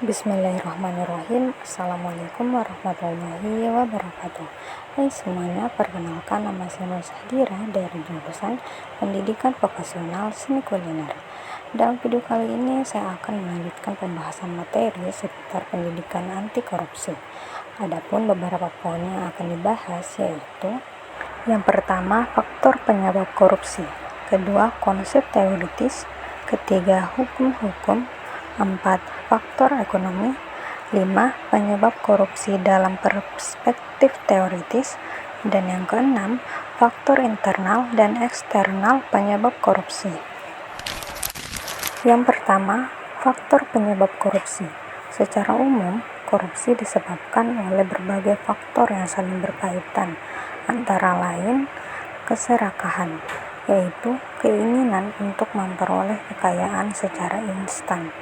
Bismillahirrahmanirrahim. Assalamualaikum warahmatullahi wabarakatuh. Hai semuanya, perkenalkan nama saya Nur Sahdira dari jurusan Pendidikan Vokasional Seni Kuliner. Dalam video kali ini saya akan melanjutkan pembahasan materi seputar pendidikan anti korupsi. Adapun beberapa poin yang akan dibahas yaitu: yang pertama, faktor penyebab korupsi; kedua, konsep teoritis; ketiga, hukum-hukum; 4. Faktor ekonomi; 5. Penyebab korupsi dalam perspektif teoritis; dan yang keenam, faktor internal dan eksternal penyebab korupsi. Yang pertama, faktor penyebab korupsi. Secara umum, korupsi disebabkan oleh berbagai faktor yang saling berkaitan, antara lain keserakahan, yaitu keinginan untuk memperoleh kekayaan secara instan;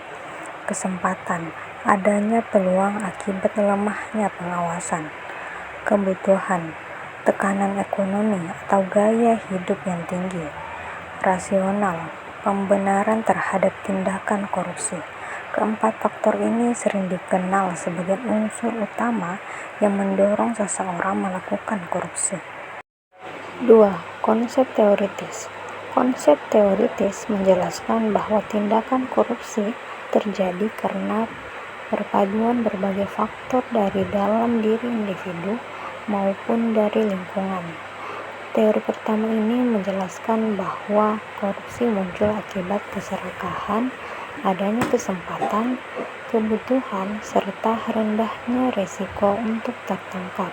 kesempatan, adanya peluang akibat lemahnya pengawasan; kebutuhan, tekanan ekonomi atau gaya hidup yang tinggi; rasional, pembenaran terhadap tindakan korupsi. Keempat faktor ini sering dikenal sebagai unsur utama yang mendorong seseorang melakukan korupsi. 2. Konsep teoritis. Konsep teoritis menjelaskan bahwa tindakan korupsi terjadi karena perpaduan berbagai faktor dari dalam diri individu maupun dari lingkungan. Teori pertama ini menjelaskan bahwa korupsi muncul akibat keserakahan, adanya kesempatan, kebutuhan, serta rendahnya risiko untuk tertangkap.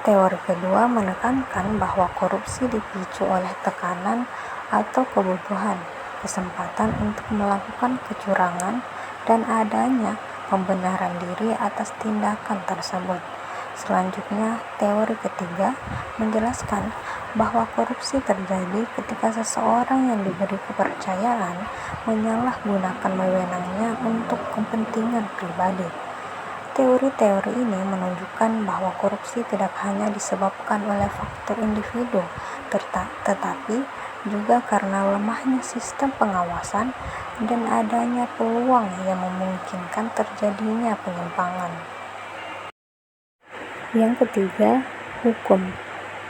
Teori kedua menekankan bahwa korupsi dipicu oleh tekanan atau kebutuhan, kesempatan untuk melakukan kecurangan, dan adanya pembenaran diri atas tindakan tersebut. Selanjutnya, teori ketiga menjelaskan bahwa korupsi terjadi ketika seseorang yang diberi kepercayaan menyalahgunakan wewenangnya untuk kepentingan pribadi. Teori-teori ini menunjukkan bahwa korupsi tidak hanya disebabkan oleh faktor individu, tetapi juga karena lemahnya sistem pengawasan dan adanya peluang yang memungkinkan terjadinya penyimpangan. Yang ketiga, hukum.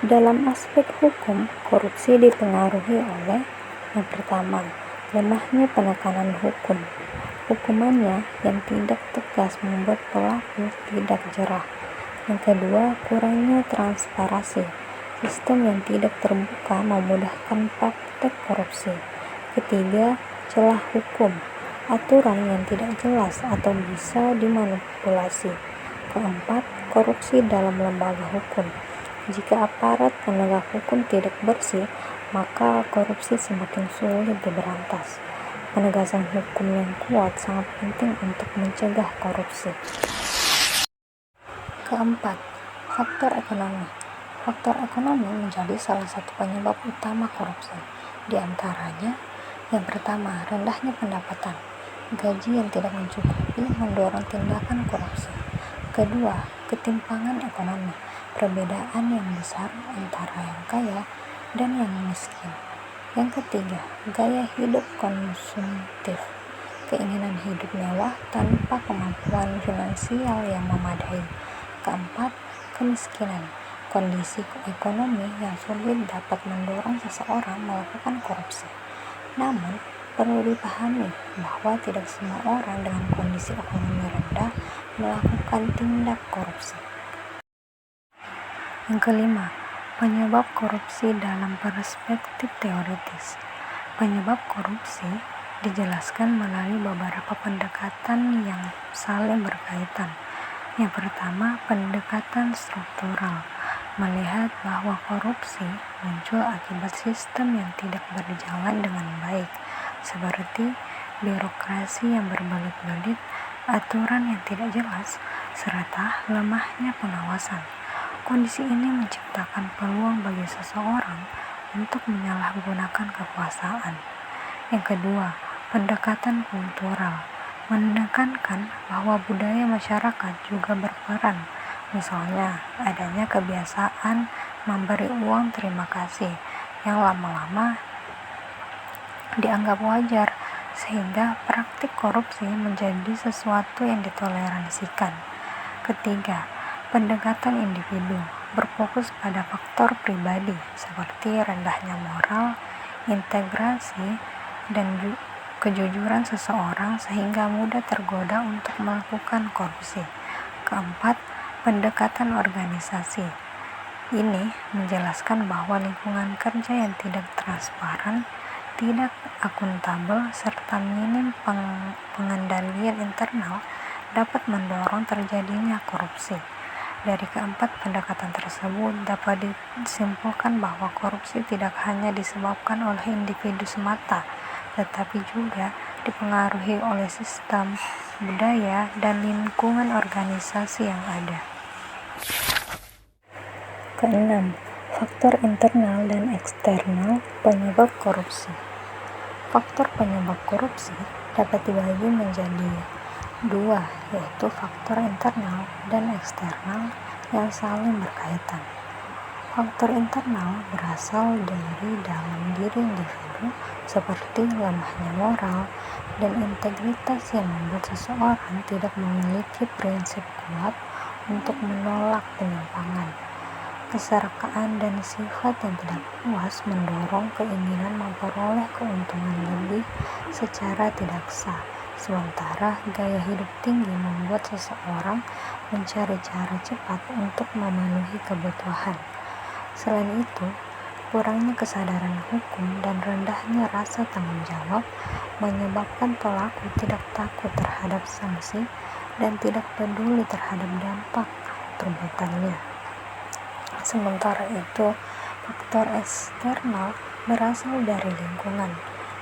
Dalam aspek hukum, korupsi dipengaruhi oleh: yang pertama, lemahnya penekanan hukum. Hukumannya yang tidak tegas membuat pelaku tidak jerah. Yang kedua, kurangnya transparansi. Sistem yang tidak terbuka memudahkan praktek korupsi. Ketiga, celah hukum. Aturan yang tidak jelas atau bisa dimanipulasi. Keempat, korupsi dalam lembaga hukum. Jika aparat penegak hukum tidak bersih, maka korupsi semakin sulit diberantas. Penegasan hukum yang kuat sangat penting untuk mencegah korupsi. Keempat, faktor ekonomi. Faktor ekonomi menjadi salah satu penyebab utama korupsi. Di antaranya, yang pertama, rendahnya pendapatan. Gaji yang tidak mencukupi mendorong tindakan korupsi. Kedua, ketimpangan ekonomi. Perbedaan yang besar antara yang kaya dan yang miskin. Yang ketiga, gaya hidup konsumtif. Keinginan hidup mewah tanpa kemampuan finansial yang memadai. Keempat, kemiskinan. Kondisi ekonomi yang sulit dapat mendorong seseorang melakukan korupsi. Namun, perlu dipahami bahwa tidak semua orang dengan kondisi ekonomi rendah melakukan tindak korupsi. Yang kelima, penyebab korupsi dalam perspektif teoritis. Penyebab korupsi dijelaskan melalui beberapa pendekatan yang saling berkaitan. Yang pertama, pendekatan struktural. Melihat bahwa korupsi muncul akibat sistem yang tidak berjalan dengan baik, seperti birokrasi yang berbelit-belit, aturan yang tidak jelas, serta lemahnya pengawasan. Kondisi ini menciptakan peluang bagi seseorang untuk menyalahgunakan kekuasaan. Yang kedua, pendekatan kultural. Menekankan bahwa budaya masyarakat juga berperan. Misalnya, adanya kebiasaan memberi uang terima kasih yang lama-lama dianggap wajar, sehingga praktik korupsi menjadi sesuatu yang ditoleransikan. Ketiga, pendekatan individu berfokus pada faktor pribadi seperti rendahnya moral, integrasi, dan kejujuran seseorang sehingga mudah tergoda untuk melakukan korupsi. Keempat, pendekatan organisasi. Ini menjelaskan bahwa lingkungan kerja yang tidak transparan, tidak akuntabel, serta minim pengendalian internal dapat mendorong terjadinya korupsi. Dari keempat pendekatan tersebut dapat disimpulkan bahwa korupsi tidak hanya disebabkan oleh individu semata, tetapi juga dipengaruhi oleh sistem, budaya, dan lingkungan organisasi yang ada. Keenam, faktor internal dan eksternal penyebab korupsi. Faktor penyebab korupsi dapat dibagi menjadi dua, yaitu faktor internal dan eksternal yang saling berkaitan. Faktor internal berasal dari dalam diri individu seperti lemahnya moral dan integritas yang membuat seseorang tidak memiliki prinsip kuat untuk menolak penyimpangan. Keserakahan dan sifat yang tidak puas mendorong keinginan memperoleh keuntungan lebih secara tidak sah. Sementara gaya hidup tinggi membuat seseorang mencari cara cepat untuk memenuhi kebutuhan. Selain itu, kurangnya kesadaran hukum dan rendahnya rasa tanggung jawab menyebabkan pelaku tidak takut terhadap sanksi dan tidak peduli terhadap dampak perbuatannya. Sementara itu, faktor eksternal berasal dari lingkungan.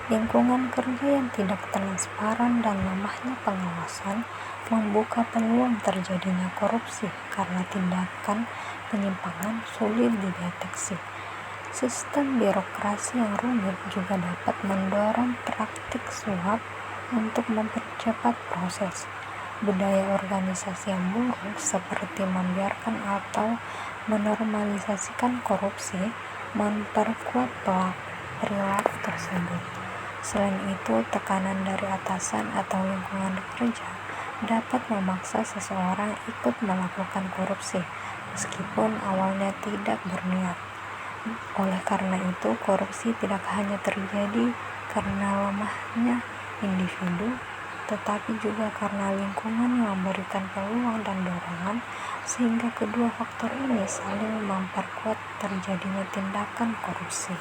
Lingkungan kerja yang tidak transparan dan lemahnya pengawasan membuka peluang terjadinya korupsi karena tindakan penyimpangan sulit dideteksi. Sistem birokrasi yang rumit juga dapat mendorong praktik suap untuk mempercepat proses. Budaya organisasi yang buruk seperti membiarkan atau menormalisasikan korupsi memperkuat perilaku tersebut. Selain itu, tekanan dari atasan atau lingkungan kerja dapat memaksa seseorang ikut melakukan korupsi, meskipun awalnya tidak berniat. Oleh karena itu, korupsi tidak hanya terjadi karena lemahnya individu, tetapi juga karena lingkungan yang memberikan peluang dan dorongan, sehingga kedua faktor ini saling memperkuat terjadinya tindakan korupsi.